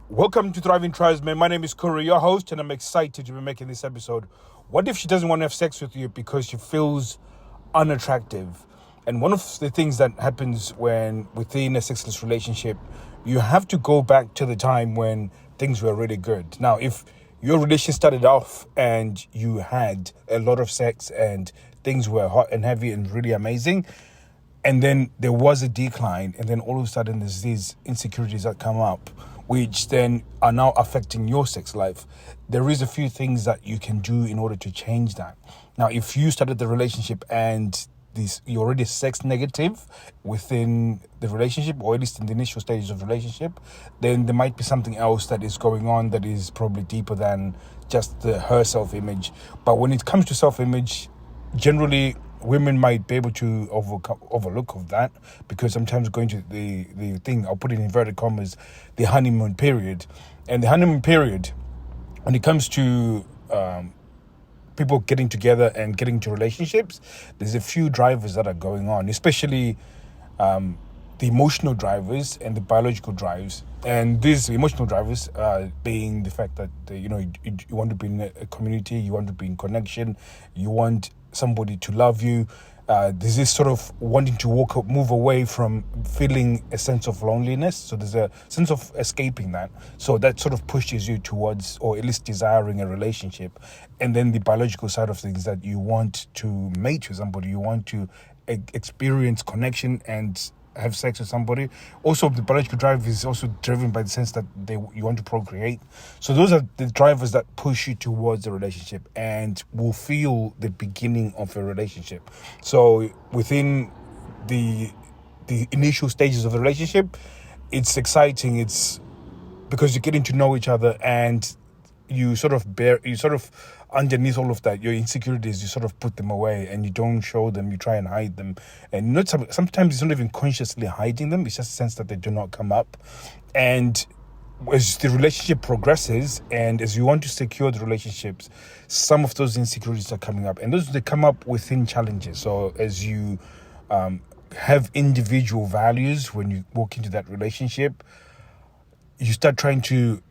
Welcome to Thriving Tribesmen. My name is Kuri, your host, and I'm excited to be making this episode. What if she doesn't want to have sex with you because she feels unattractive? And one of the things that happens when within a sexless relationship, you have to go back to the time when things were really good. Now, if your relationship started off and you had a lot of sex and things were hot and heavy and really amazing, and then there was a decline, and then all of a sudden there's these insecurities that come up, which then are now affecting your sex life. There is a few things that you can do in order to change that. Now, if you started the relationship and you're already sex negative within the relationship, or at least in the initial stages of the relationship, then there might be something else that is going on that is probably deeper than just her self-image. But when it comes to self-image, generally women might be able to overlook of that, because sometimes going to the thing, I'll put it in inverted commas, the honeymoon period. And the honeymoon period, when it comes to people getting together and getting into relationships, there's a few drivers that are going on, especially the emotional drivers and the biological drives. And these emotional drivers being the fact that you want to be in a community, you want to be in connection, you want somebody to love you. There's this sort of wanting to move away from feeling a sense of loneliness. So there's a sense of escaping that. So that sort of pushes you towards, or at least desiring, a relationship. And then the biological side of things, that you want to mate with somebody, you want to experience connection and have sex with somebody. Also, the biological drive is also driven by the sense that you want to procreate. So those are the drivers that push you towards a relationship and will feel the beginning of a relationship. So within the initial stages of the relationship, it's exciting. It's because you're getting to know each other, and you sort of underneath all of that, your insecurities, you sort of put them away and you don't show them, you try and hide them. And sometimes it's not even consciously hiding them, it's just a sense that they do not come up. And as the relationship progresses and as you want to secure the relationships, some of those insecurities are coming up, and they come up within challenges. So as you have individual values when you walk into that relationship, you start trying to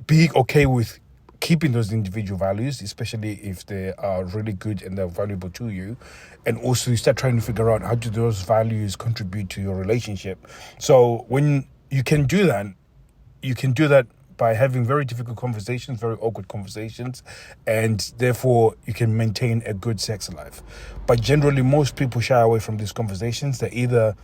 be okay with keeping those individual values, especially if they are really good and they're valuable to you. And also you start trying to figure out, how do those values contribute to your relationship? So when you can do that by having very difficult conversations, very awkward conversations, and therefore you can maintain a good sex life. But generally, most people shy away from these conversations. They either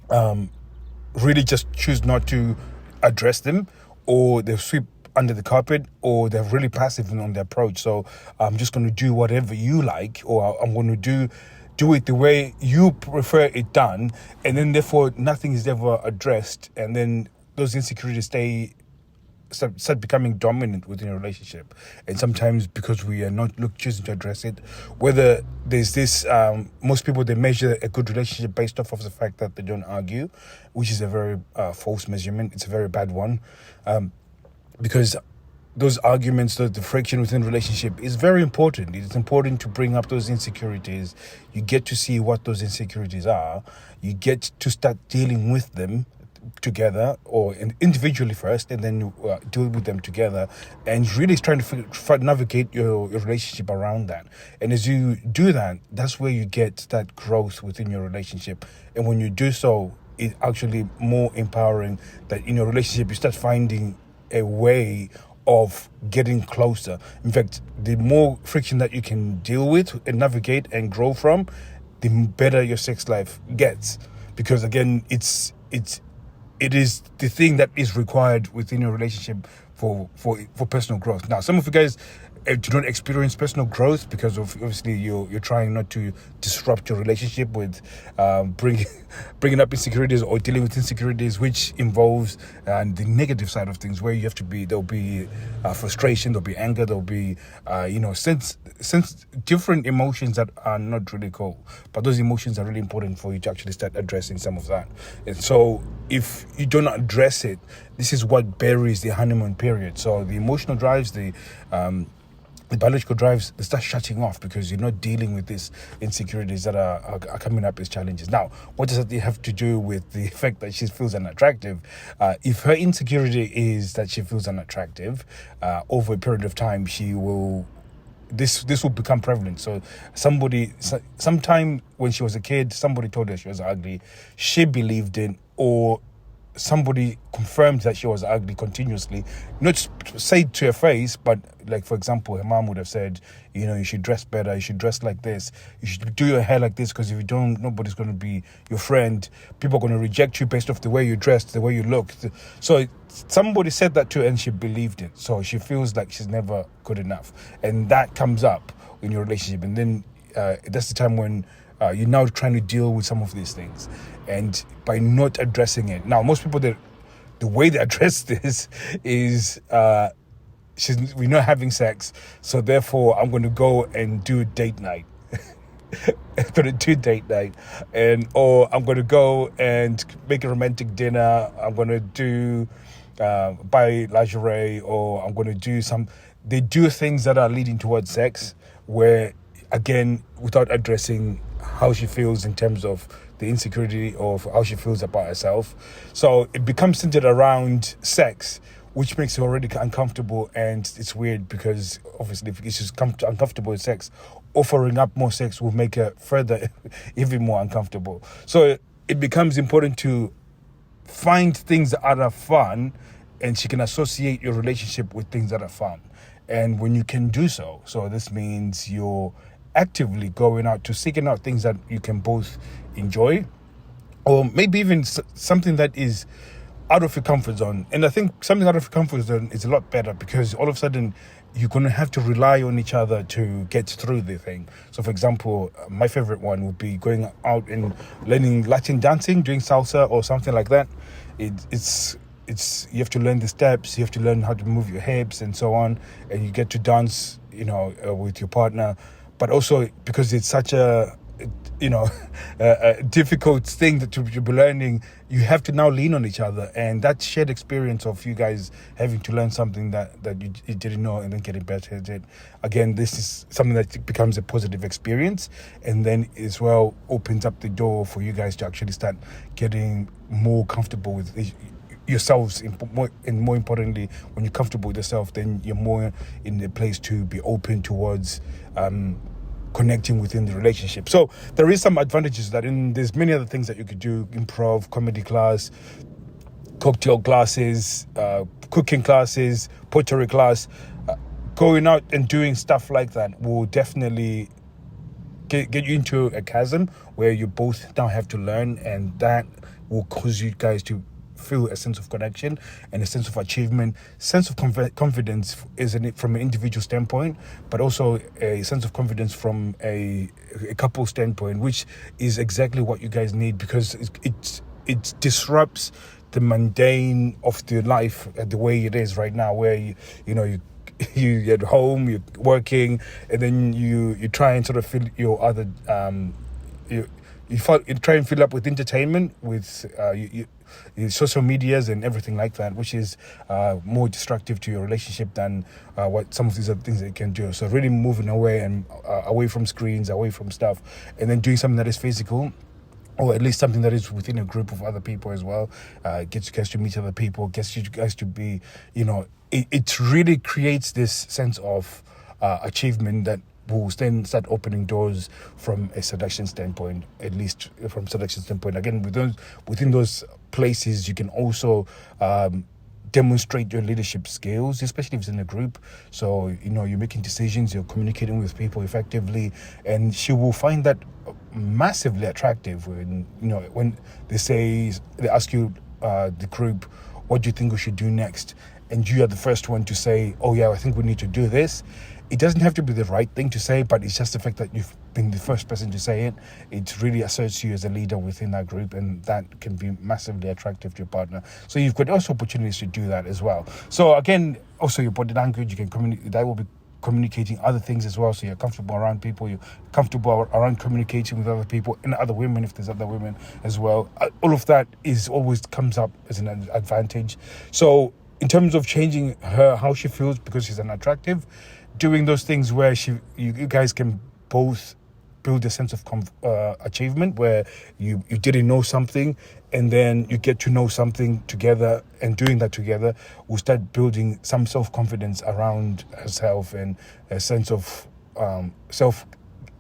really just choose not to address them, or they sweep under the carpet, or they're really passive on their approach. So I'm just going to do whatever you like, or I'm going to do it the way you prefer it done, and then therefore nothing is ever addressed, and then those insecurities start becoming dominant within a relationship. And sometimes, because we are not choosing to address it, whether there's this most people, they measure a good relationship based off of the fact that they don't argue, which is a very false measurement. It's a very bad one, because those arguments, the friction within relationship is very important. It's important to bring up those insecurities. You get to see what those insecurities are. You get to start dealing with them together, or individually first, and then deal with them together, and really trying to navigate your relationship around that. And as you do that, that's where you get that growth within your relationship. And when you do so, it's actually more empowering that in your relationship you start finding a way of getting closer. In fact, the more friction that you can deal with and navigate and grow from, the better your sex life gets. Because again, it is the thing that is required within your relationship for personal growth. Now, some of you guys do not experience personal growth because of, obviously, you're trying not to disrupt your relationship with bringing up insecurities or dealing with insecurities, which involves the negative side of things, where you have to be, there'll be frustration, there'll be anger, there'll be sense different emotions that are not really cool, but those emotions are really important for you to actually start addressing some of that. And so if you don't address it, this is what buries the honeymoon period. So the emotional drives, the the biological drives, they start shutting off because you're not dealing with these insecurities that are coming up as challenges. Now, what does that have to do with the fact that she feels unattractive? If her insecurity is that she feels unattractive, over a period of time, she will... This will become prevalent. So sometime when she was a kid, somebody told her she was ugly. She believed it, or somebody confirmed that she was ugly continuously, not say to her face, but like, for example, her mom would have said, you should dress better, you should dress like this, you should do your hair like this, because if you don't, nobody's going to be your friend. People are going to reject you based off the way you dressed, the way you look. So somebody said that to her and she believed it. So she feels like she's never good enough, and that comes up in your relationship. And then that's the time when you're now trying to deal with some of these things, and by not addressing it. Now, most people, the way they address this is we're not having sex, so therefore I'm going to go and do date night. I'm going to do date night, or I'm going to go and make a romantic dinner. I'm going to do buy lingerie, or I'm going to do they do things that are leading towards sex, where, again, without addressing how she feels in terms of the insecurity of how she feels about herself. So it becomes centered around sex, which makes her already uncomfortable. And it's weird because obviously if she's uncomfortable with sex, offering up more sex will make her further even more uncomfortable. So it becomes important to find things that are fun, and she can associate your relationship with things that are fun. And when you can do so this means you're actively going out to seeking out things that you can both enjoy, or maybe even something that is out of your comfort zone. And I think something out of your comfort zone is a lot better, because all of a sudden you're going to have to rely on each other to get through the thing. So, for example, my favorite one would be going out and learning Latin dancing, doing salsa or something like that. It's you have to learn the steps, you have to learn how to move your hips and so on, and you get to dance, with your partner. But also because it's such a difficult thing that to be learning, you have to now lean on each other, and that shared experience of you guys having to learn something that you didn't know and then getting better at it. Again, this is something that becomes a positive experience, and then as well opens up the door for you guys to actually start getting more comfortable with yourselves, and more importantly, when you're comfortable with yourself, then you're more in a place to be open towards connecting within the relationship. So there is some advantages there's many other things that you could do: improv, comedy class, cocktail classes, cooking classes, pottery class. Going out and doing stuff like that will definitely get you into a chasm where you both now have to learn, and that will cause you guys to feel a sense of connection and a sense of achievement, sense of confidence from an individual standpoint, but also a sense of confidence from a couple standpoint, which is exactly what you guys need, because it disrupts the mundane of the life the way it is right now, where you're at home, you're working, and then you try and sort of fill your other you try and fill up with entertainment, with social medias and everything like that, which is more destructive to your relationship than what some of these other things that you can do. So really moving away from screens, away from stuff, and then doing something that is physical, or at least something that is within a group of other people as well. Gets you guys to meet other people, gets you guys to be, it really creates this sense of achievement that will then start opening doors from a seduction standpoint, at least from seduction standpoint. Again, within those places, you can also demonstrate your leadership skills, especially if it's in a group. So, you're making decisions, you're communicating with people effectively, and she will find that massively attractive when they ask you, the group, what do you think we should do next? And you are the first one to say, oh yeah, I think we need to do this. It doesn't have to be the right thing to say, but it's just the fact that you've been the first person to say it. It really asserts you as a leader within that group, and that can be massively attractive to your partner. So you've got also opportunities to do that as well. So again, also your body language, you can communicate. That will be communicating other things as well. So you're comfortable around people, you're comfortable around communicating with other people and other women if there's other women as well. All of that always comes up as an advantage. So in terms of changing how she feels because she's unattractive, doing those things where you guys can both build a sense of achievement, where you didn't know something and then you get to know something together, and doing that together will start building some self-confidence around herself, and a sense of self.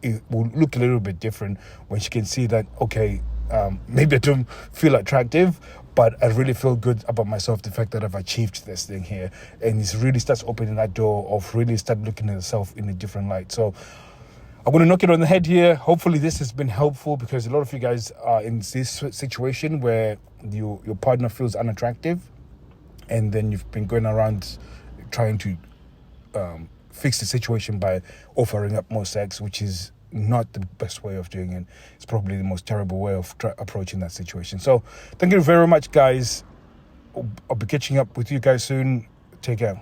It will look a little bit different when she can see that, okay, maybe I don't feel attractive, but I really feel good about myself, the fact that I've achieved this thing here. And it really starts opening that door of really start looking at yourself in a different light. So I'm going to knock it on the head here. Hopefully this has been helpful, because a lot of you guys are in this situation where your partner feels unattractive, and then you've been going around trying to fix the situation by offering up more sex, which is not the best way of doing it. It's probably the most terrible way of approaching that situation. So thank you very much, guys. I'll be catching up with you guys soon. Take care.